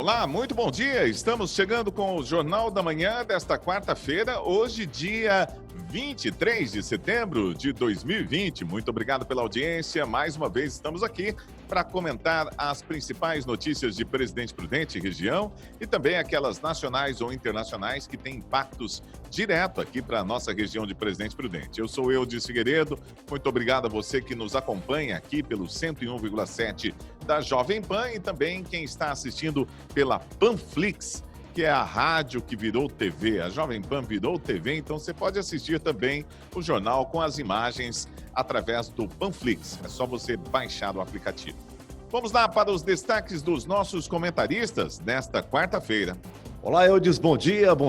Olá, muito bom dia. Estamos chegando com o Jornal da Manhã desta quarta-feira, hoje dia 23 de setembro de 2020. Muito obrigado pela audiência. Mais uma vez estamos aqui para comentar as principais notícias de Presidente Prudente e região e também aquelas nacionais ou internacionais que têm impactos direto aqui para a nossa região de Presidente Prudente. Eu sou Eudes Figueiredo. Muito obrigado a você que nos acompanha aqui pelo 101,7 da Jovem Pan e também quem está assistindo pela Panflix, que é a rádio que virou TV. A Jovem Pan virou TV, então você pode assistir também o jornal com as imagens através do Panflix. É só você baixar o aplicativo. Vamos lá para os destaques dos nossos comentaristas nesta quarta-feira. Olá, Eudes, bom dia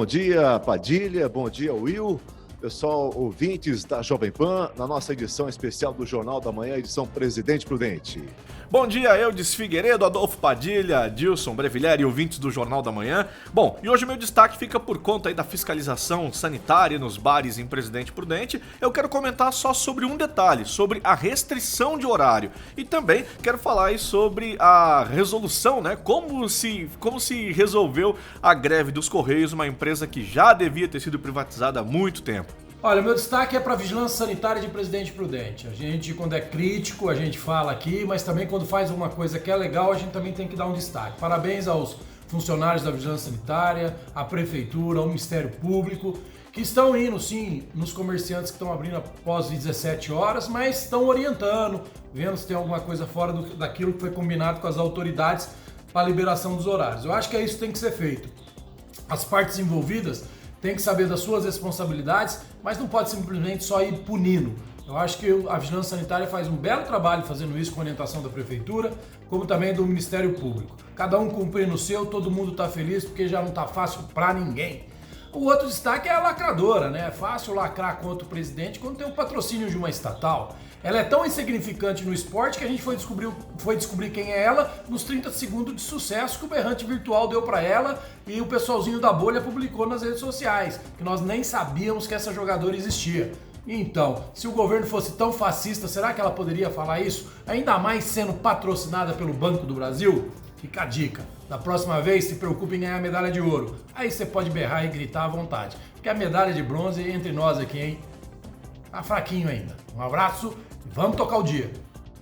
Padilha, bom dia Will, pessoal ouvintes da Jovem Pan, na nossa edição especial do Jornal da Manhã, edição Presidente Prudente. Bom dia, Eudes Figueiredo, Adolfo Padilha, Dilson Brevilheri e ouvintes do Jornal da Manhã. Bom, e hoje meu destaque fica por conta aí da fiscalização sanitária nos bares em Presidente Prudente. Eu quero comentar só sobre um detalhe, sobre a restrição de horário. E também quero falar aí sobre a resolução, né? Como se resolveu a greve dos Correios, uma empresa que já devia ter sido privatizada há muito tempo. Olha, meu destaque é para a vigilância sanitária de Presidente Prudente. A gente, quando é crítico, a gente fala aqui, mas também quando faz uma coisa que é legal, a gente também tem que dar um destaque. Parabéns aos funcionários da vigilância sanitária, à prefeitura, ao Ministério Público, que estão indo, sim, nos comerciantes que estão abrindo após 17 horas, mas estão orientando, vendo se tem alguma coisa fora daquilo que foi combinado com as autoridades para a liberação dos horários. Eu acho que é isso que tem que ser feito. As partes envolvidas tem que saber das suas responsabilidades, mas não pode simplesmente só ir punindo. Eu acho que a Vigilância Sanitária faz um belo trabalho fazendo isso com orientação da Prefeitura, como também do Ministério Público. Cada um cumprindo o seu, todo mundo está feliz porque já não está fácil para ninguém. O outro destaque é a lacradora, né? É fácil lacrar contra o presidente quando tem o patrocínio de uma estatal. Ela é tão insignificante no esporte que a gente foi descobrir quem é ela nos 30 segundos de sucesso que o Berrante Virtual deu para ela e o pessoalzinho da bolha publicou nas redes sociais, que nós nem sabíamos que essa jogadora existia. Então, se o governo fosse tão fascista, será que ela poderia falar isso? Ainda mais sendo patrocinada pelo Banco do Brasil? Fica a dica. Da próxima vez, se preocupe em ganhar a medalha de ouro. Aí você pode berrar e gritar à vontade. Porque a medalha de bronze entre nós aqui, hein? Tá fraquinho ainda. Um abraço e vamos tocar o dia.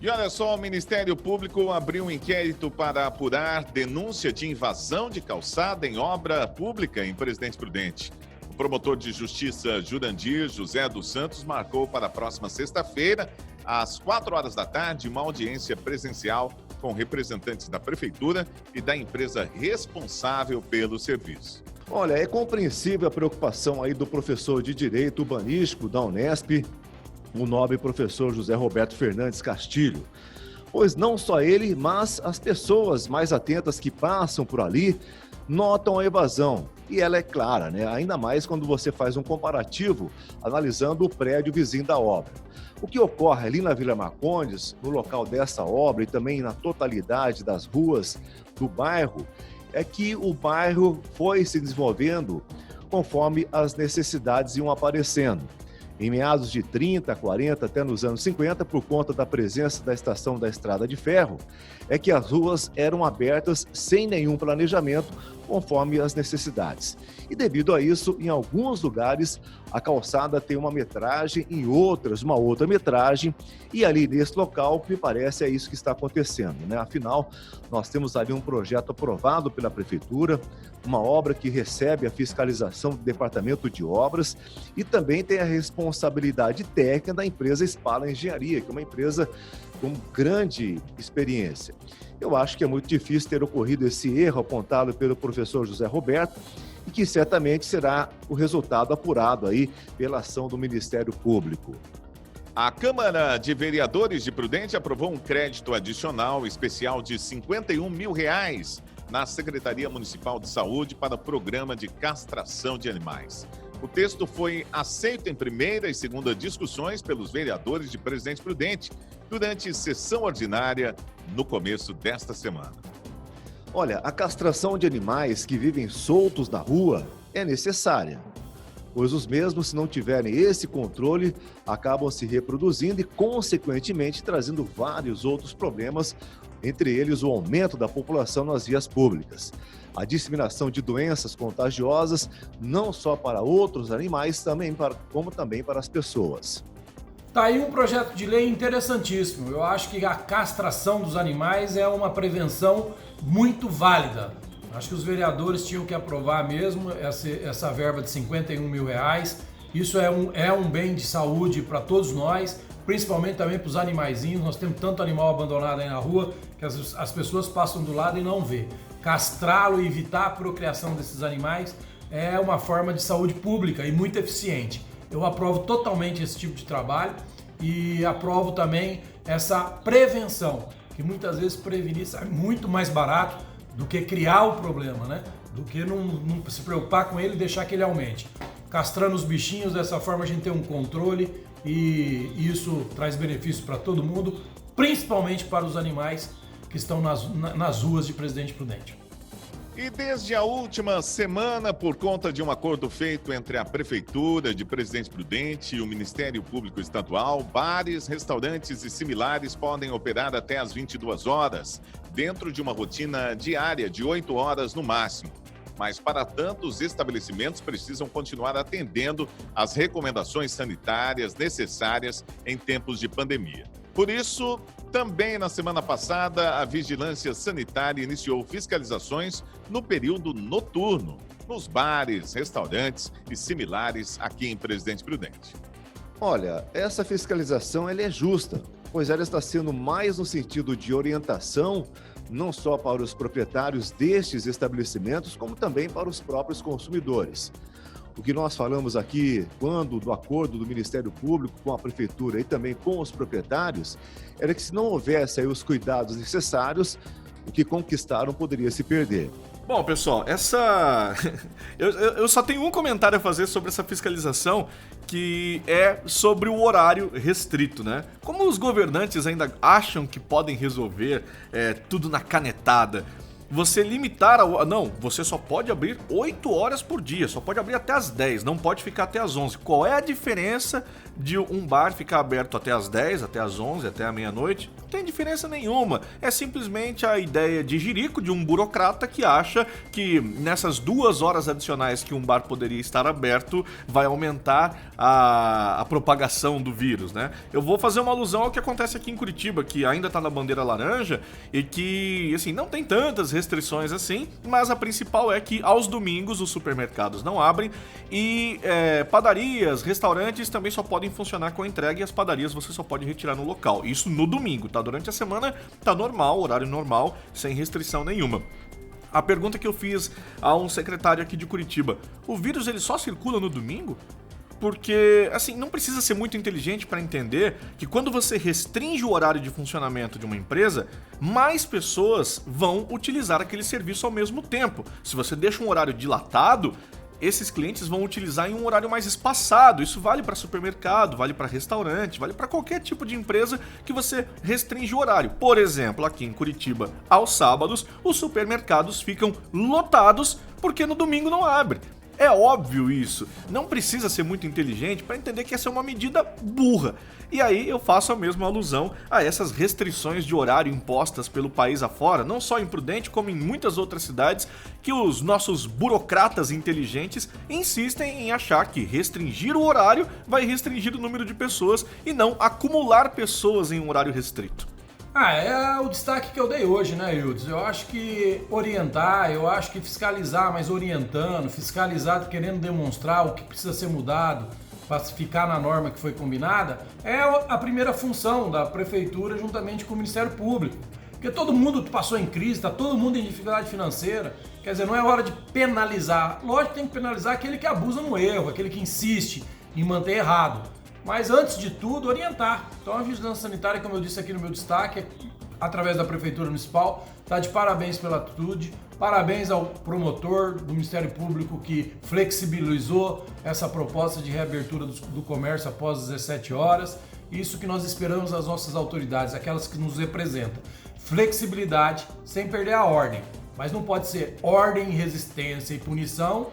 E olha só, o Ministério Público abriu um inquérito para apurar denúncia de invasão de calçada em obra pública em Presidente Prudente. O promotor de justiça Jurandir José dos Santos marcou para a próxima sexta-feira, às 4 horas da tarde, uma audiência presencial com representantes da Prefeitura e da empresa responsável pelo serviço. Olha, é compreensível a preocupação aí do professor de Direito Urbanístico da Unesp, o nobre professor José Roberto Fernandes Castilho, pois não só ele, mas as pessoas mais atentas que passam por ali notam a evasão. E ela é clara, né? Ainda mais quando você faz um comparativo analisando o prédio vizinho da obra. O que ocorre ali na Vila Marcondes, no local dessa obra e também na totalidade das ruas do bairro, é que o bairro foi se desenvolvendo conforme as necessidades iam aparecendo. Em meados de 30, 40, até nos anos 50, por conta da presença da estação da Estrada de Ferro, é que as ruas eram abertas sem nenhum planejamento, conforme as necessidades. E devido a isso, em alguns lugares, a calçada tem uma metragem, em outras, uma outra metragem, e ali nesse local, me parece, é isso que está acontecendo, né? Afinal, nós temos ali um projeto aprovado pela Prefeitura, uma obra que recebe a fiscalização do Departamento de Obras e também tem a responsabilidade técnica da empresa Spala Engenharia, que é uma empresa com grande experiência. Eu acho que é muito difícil ter ocorrido esse erro apontado pelo professor José Roberto e que certamente será o resultado apurado aí pela ação do Ministério Público. A Câmara de Vereadores de Prudente aprovou um crédito adicional especial de R$51 mil na Secretaria Municipal de Saúde para o programa de castração de animais. O texto foi aceito em primeira e segunda discussões pelos vereadores de Presidente Prudente durante sessão ordinária no começo desta semana. Olha, a castração de animais que vivem soltos na rua é necessária, pois os mesmos, se não tiverem esse controle, acabam se reproduzindo e, consequentemente, trazendo vários outros problemas, entre eles o aumento da população nas vias públicas, a disseminação de doenças contagiosas, não só para outros animais, como também para as pessoas. Tá aí um projeto de lei interessantíssimo. Eu acho que a castração dos animais é uma prevenção muito válida. Acho que os vereadores tinham que aprovar mesmo essa verba de 51 mil reais. Isso é um bem de saúde para todos nós, principalmente também para os animaizinhos. Nós temos tanto animal abandonado aí na rua que as pessoas passam do lado e não vê. Castrá-lo e evitar a procriação desses animais é uma forma de saúde pública e muito eficiente. Eu aprovo totalmente esse tipo de trabalho e aprovo também essa prevenção, que muitas vezes prevenir sai muito mais barato do que criar o problema, né? Do que não se preocupar com ele e deixar que ele aumente. Castrando os bichinhos, dessa forma a gente tem um controle e isso traz benefício para todo mundo, principalmente para os animais que estão nas ruas de Presidente Prudente. E desde a última semana, por conta de um acordo feito entre a Prefeitura de Presidente Prudente e o Ministério Público Estadual, bares, restaurantes e similares podem operar até às 22 horas, dentro de uma rotina diária de 8 horas no máximo. Mas, para tanto, os estabelecimentos precisam continuar atendendo às recomendações sanitárias necessárias em tempos de pandemia. Por isso, também na semana passada, a Vigilância Sanitária iniciou fiscalizações no período noturno, nos bares, restaurantes e similares aqui em Presidente Prudente. Olha, essa fiscalização ela é justa, pois ela está sendo mais no sentido de orientação, não só para os proprietários destes estabelecimentos, como também para os próprios consumidores. O que nós falamos aqui, do acordo do Ministério Público com a Prefeitura e também com os proprietários, era que se não houvesse aí os cuidados necessários, o que conquistaram poderia se perder. Bom, pessoal, eu só tenho um comentário a fazer sobre essa fiscalização, que é sobre o horário restrito, né? Como os governantes ainda acham que podem resolver tudo na canetada, você limitar não, você só pode abrir 8 horas por dia, só pode abrir até as 10, não pode ficar até as 11. Qual é a diferença de um bar ficar aberto até as 10, até as 11, até a meia-noite? Não tem diferença nenhuma. É simplesmente a ideia de jirico de um burocrata que acha que nessas 2 horas adicionais que um bar poderia estar aberto vai aumentar a propagação do vírus, né? Eu vou fazer uma alusão ao que acontece aqui em Curitiba, que ainda está na bandeira laranja e que, assim, não tem tantas restrições assim, mas a principal é que aos domingos os supermercados não abrem e padarias, restaurantes também só podem funcionar com entrega e as padarias você só pode retirar no local. Isso no domingo, tá? Durante a semana tá normal, horário normal, sem restrição nenhuma. A pergunta que eu fiz a um secretário aqui de Curitiba: o vírus ele só circula no domingo? Porque, assim, não precisa ser muito inteligente para entender que quando você restringe o horário de funcionamento de uma empresa, mais pessoas vão utilizar aquele serviço ao mesmo tempo. Se você deixa um horário dilatado, esses clientes vão utilizar em um horário mais espaçado. Isso vale para supermercado, vale para restaurante, vale para qualquer tipo de empresa que você restringe o horário. Por exemplo, aqui em Curitiba, aos sábados, os supermercados ficam lotados porque no domingo não abre. É óbvio isso, não precisa ser muito inteligente para entender que essa é uma medida burra. E aí eu faço a mesma alusão a essas restrições de horário impostas pelo país afora, não só em Prudente, como em muitas outras cidades, que os nossos burocratas inteligentes insistem em achar que restringir o horário vai restringir o número de pessoas e não acumular pessoas em um horário restrito. É o destaque que eu dei hoje, né, Hildes? Eu acho que orientar, eu acho que fiscalizar, mas orientando, fiscalizar querendo demonstrar o que precisa ser mudado para ficar na norma que foi combinada, é a primeira função da Prefeitura juntamente com o Ministério Público. Porque todo mundo passou em crise, está todo mundo em dificuldade financeira, quer dizer, não é hora de penalizar. Lógico que tem que penalizar aquele que abusa no erro, aquele que insiste em manter errado. Mas, antes de tudo, orientar. Então, a Vigilância Sanitária, como eu disse aqui no meu destaque, através da Prefeitura Municipal, está de parabéns pela atitude. Parabéns ao promotor do Ministério Público que flexibilizou essa proposta de reabertura do comércio após as 17 horas. Isso que nós esperamos das nossas autoridades, aquelas que nos representam. Flexibilidade sem perder a ordem. Mas não pode ser ordem, resistência e punição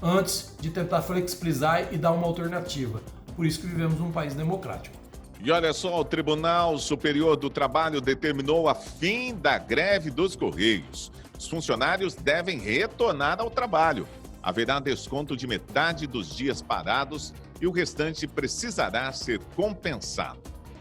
antes de tentar flexibilizar e dar uma alternativa. Por isso que vivemos num país democrático. E olha só, o Tribunal Superior do Trabalho determinou a fim da greve dos Correios. Os funcionários devem retornar ao trabalho. Haverá desconto de metade dos dias parados e o restante precisará ser compensado.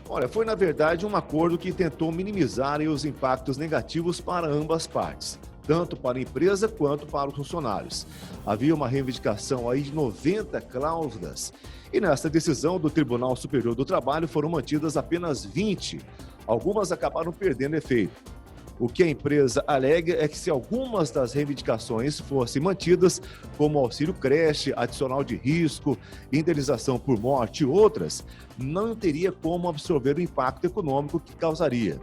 Olha, foi na verdade um acordo que tentou minimizar os impactos negativos para ambas partes, tanto para a empresa quanto para os funcionários. Havia uma reivindicação aí de 90 cláusulas e nessa decisão do Tribunal Superior do Trabalho foram mantidas apenas 20. Algumas acabaram perdendo efeito. O que a empresa alega é que se algumas das reivindicações fossem mantidas, como auxílio creche, adicional de risco, indenização por morte e outras, não teria como absorver o impacto econômico que causaria.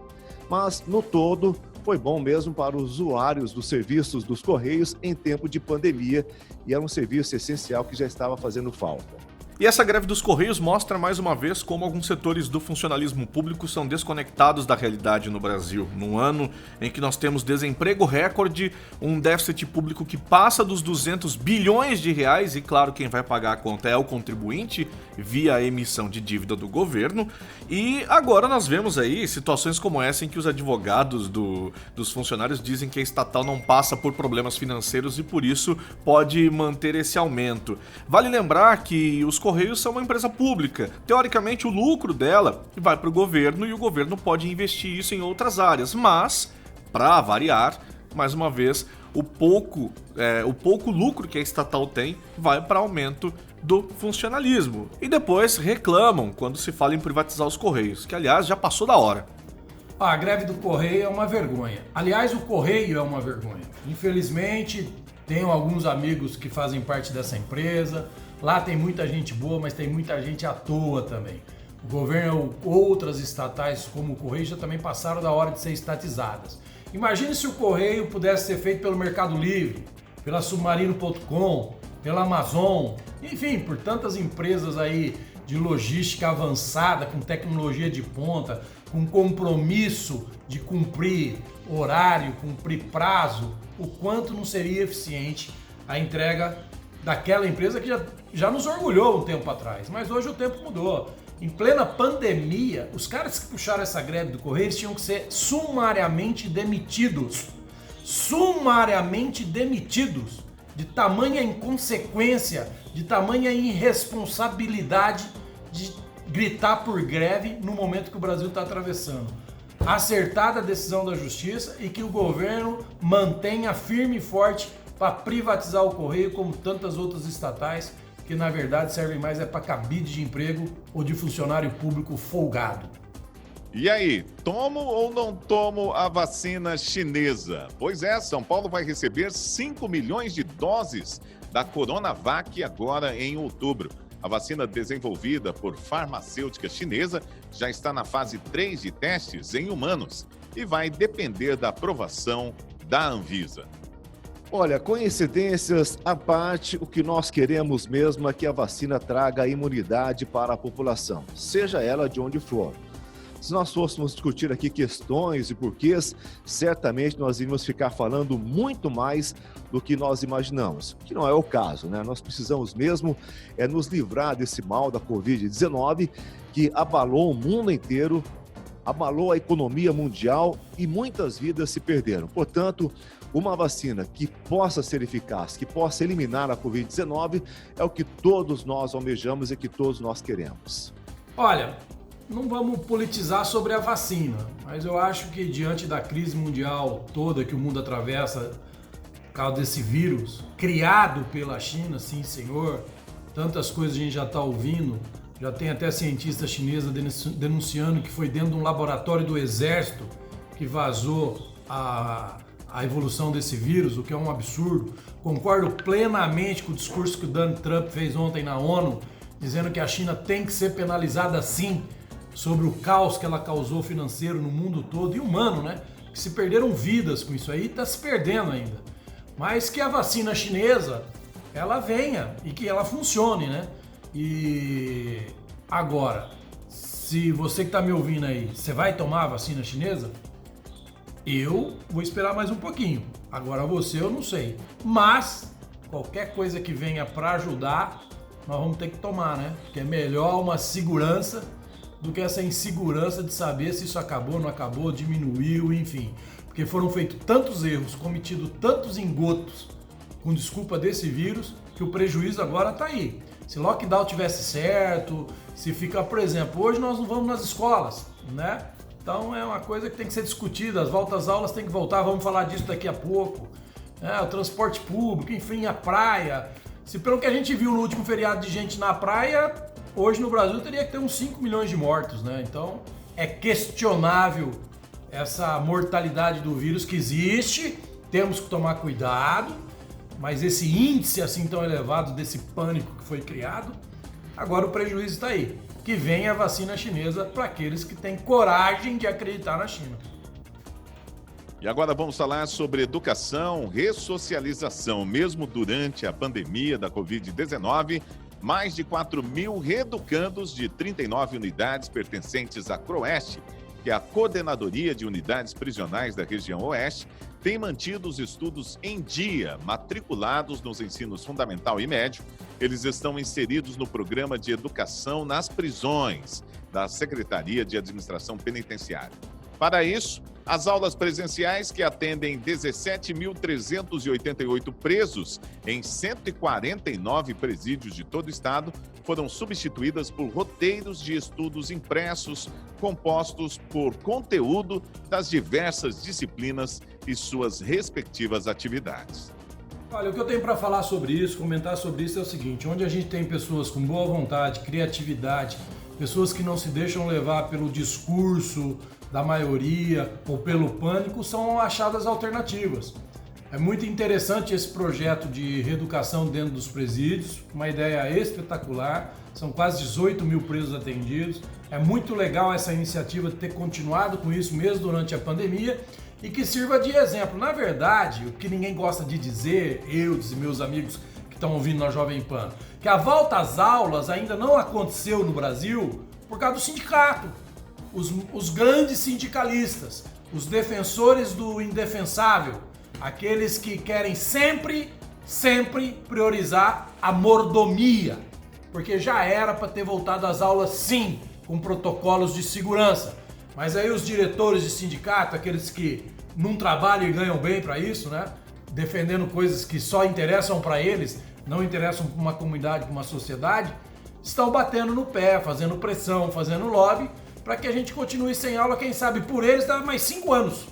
Mas, no todo, foi bom mesmo para os usuários dos serviços dos Correios em tempo de pandemia e era um serviço essencial que já estava fazendo falta. E essa greve dos Correios mostra mais uma vez como alguns setores do funcionalismo público são desconectados da realidade no Brasil. Num ano em que nós temos desemprego recorde, um déficit público que passa dos 200 bilhões de reais, e claro, quem vai pagar a conta é o contribuinte via a emissão de dívida do governo. E agora nós vemos aí situações como essa em que os advogados dos funcionários dizem que a estatal não passa por problemas financeiros e por isso pode manter esse aumento. Vale lembrar que os Correios são uma empresa pública. Teoricamente, o lucro dela vai para o governo e o governo pode investir isso em outras áreas. Mas, para variar, mais uma vez, o pouco lucro que a estatal tem vai para aumento do funcionalismo. E depois reclamam quando se fala em privatizar os Correios, que, aliás, já passou da hora. A greve do Correio é uma vergonha. Aliás, o Correio é uma vergonha. Infelizmente, tenho alguns amigos que fazem parte dessa empresa. Lá tem muita gente boa, mas tem muita gente à toa também. O governo, outras estatais como o Correio já também passaram da hora de ser estatizadas. Imagine se o Correio pudesse ser feito pelo Mercado Livre, pela Submarino.com, pela Amazon, enfim, por tantas empresas aí de logística avançada, com tecnologia de ponta, com compromisso de cumprir horário, cumprir prazo, o quanto não seria eficiente a entrega daquela empresa que já nos orgulhou um tempo atrás, mas hoje o tempo mudou. Em plena pandemia, os caras que puxaram essa greve do Correio tinham que ser sumariamente demitidos. Sumariamente demitidos. De tamanha inconsequência, de tamanha irresponsabilidade de gritar por greve no momento que o Brasil está atravessando. Acertada a decisão da Justiça e que o governo mantenha firme e forte para privatizar o Correio como tantas outras estatais que na verdade servem mais para cabide de emprego ou de funcionário público folgado. E aí, tomo ou não tomo a vacina chinesa? Pois é, São Paulo vai receber 5 milhões de doses da Coronavac agora em outubro. A vacina desenvolvida por farmacêutica chinesa já está na fase 3 de testes em humanos e vai depender da aprovação da Anvisa. Olha, coincidências à parte, o que nós queremos mesmo é que a vacina traga a imunidade para a população, seja ela de onde for. Se nós fôssemos discutir aqui questões e porquês, certamente nós iríamos ficar falando muito mais do que nós imaginamos, que não é o caso, né? Nós precisamos mesmo nos livrar desse mal da Covid-19 que abalou o mundo inteiro, abalou a economia mundial e muitas vidas se perderam. Portanto, uma vacina que possa ser eficaz, que possa eliminar a Covid-19 é o que todos nós almejamos e que todos nós queremos. Olha, não vamos politizar sobre a vacina, mas eu acho que diante da crise mundial toda que o mundo atravessa por causa desse vírus, criado pela China, sim senhor, tantas coisas a gente já está ouvindo, já tem até cientista chinesa denunciando que foi dentro de um laboratório do exército que vazou a evolução desse vírus, o que é um absurdo. Concordo plenamente com o discurso que o Donald Trump fez ontem na ONU, dizendo que a China tem que ser penalizada sim, sobre o caos que ela causou financeiro no mundo todo e humano, né? Que se perderam vidas com isso aí, está se perdendo ainda. Mas que a vacina chinesa, ela venha e que ela funcione, né? E agora, se você que está me ouvindo aí, você vai tomar a vacina chinesa? Eu vou esperar mais um pouquinho. Agora você eu não sei. Mas qualquer coisa que venha para ajudar, nós vamos ter que tomar, né? Porque é melhor uma segurança do que essa insegurança de saber se isso acabou, não acabou, diminuiu, enfim. Porque foram feitos tantos erros, cometidos tantos engotos com desculpa desse vírus, que o prejuízo agora está aí. Se lockdown tivesse certo, se fica, por exemplo, hoje nós não vamos nas escolas, né? Então é uma coisa que tem que ser discutida, as voltas às aulas têm que voltar, vamos falar disso daqui a pouco. O transporte público, enfim, a praia. Se pelo que a gente viu no último feriado de gente na praia, hoje no Brasil teria que ter uns 5 milhões de mortos, né? Então é questionável essa mortalidade do vírus que existe, temos que tomar cuidado, mas esse índice assim tão elevado desse pânico que foi criado, agora o prejuízo está aí. Que venha a vacina chinesa para aqueles que têm coragem de acreditar na China. E agora vamos falar sobre educação, ressocialização. Mesmo durante a pandemia da Covid-19, mais de 4 mil reeducandos de 39 unidades pertencentes à CROEST, que é a Coordenadoria de Unidades Prisionais da região Oeste, têm mantido os estudos em dia, matriculados nos ensinos fundamental e médio. Eles estão inseridos no programa de educação nas prisões da Secretaria de Administração Penitenciária. Para isso, as aulas presenciais, que atendem 17.388 presos em 149 presídios de todo o estado, foram substituídas por roteiros de estudos impressos, compostos por conteúdo das diversas disciplinas e suas respectivas atividades. Olha, o que eu tenho para falar sobre isso, comentar sobre isso é o seguinte: onde a gente tem pessoas com boa vontade, criatividade, pessoas que não se deixam levar pelo discurso da maioria ou pelo pânico, são achadas alternativas. É muito interessante esse projeto de reeducação dentro dos presídios, uma ideia espetacular, são quase 18 mil presos atendidos. É muito legal essa iniciativa de ter continuado com isso mesmo durante a pandemia e que sirva de exemplo. Na verdade, o que ninguém gosta de dizer, eu e meus amigos que estão ouvindo na Jovem Pan, que a volta às aulas ainda não aconteceu no Brasil por causa do sindicato. Os grandes sindicalistas, os defensores do indefensável, aqueles que querem sempre priorizar a mordomia, porque já era para ter voltado às aulas sim, com protocolos de segurança. Mas aí os diretores de sindicato, aqueles que não trabalham e ganham bem para isso, né? Defendendo coisas que só interessam para eles, não interessam para uma comunidade, para uma sociedade, estão batendo no pé, fazendo pressão, fazendo lobby, para que a gente continue sem aula. Quem sabe por eles dá mais 5 anos.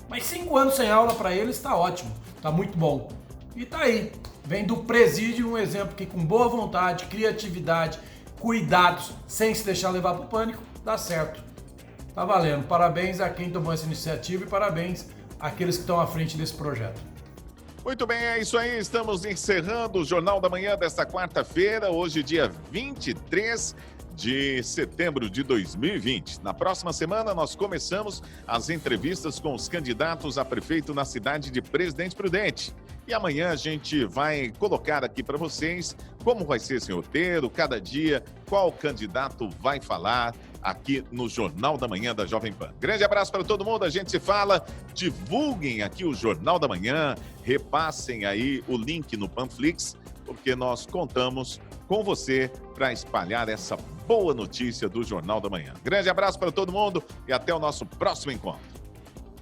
Mas 5 anos sem aula para eles está ótimo, está muito bom. E tá aí, vem do presídio um exemplo que com boa vontade, criatividade, cuidados, sem se deixar levar pro pânico, dá certo. Tá valendo. Parabéns a quem tomou essa iniciativa e parabéns àqueles que estão à frente desse projeto. Muito bem, é isso aí. Estamos encerrando o Jornal da Manhã desta quarta-feira, hoje dia 23 de setembro de 2020. Na próxima semana, nós começamos as entrevistas com os candidatos a prefeito na cidade de Presidente Prudente. E amanhã a gente vai colocar aqui para vocês como vai ser esse roteiro, cada dia, qual candidato vai falar aqui no Jornal da Manhã da Jovem Pan. Grande abraço para todo mundo, a gente se fala, divulguem aqui o Jornal da Manhã, repassem aí o link no Panflix, porque nós contamos com você para espalhar essa boa notícia do Jornal da Manhã. Grande abraço para todo mundo e até o nosso próximo encontro.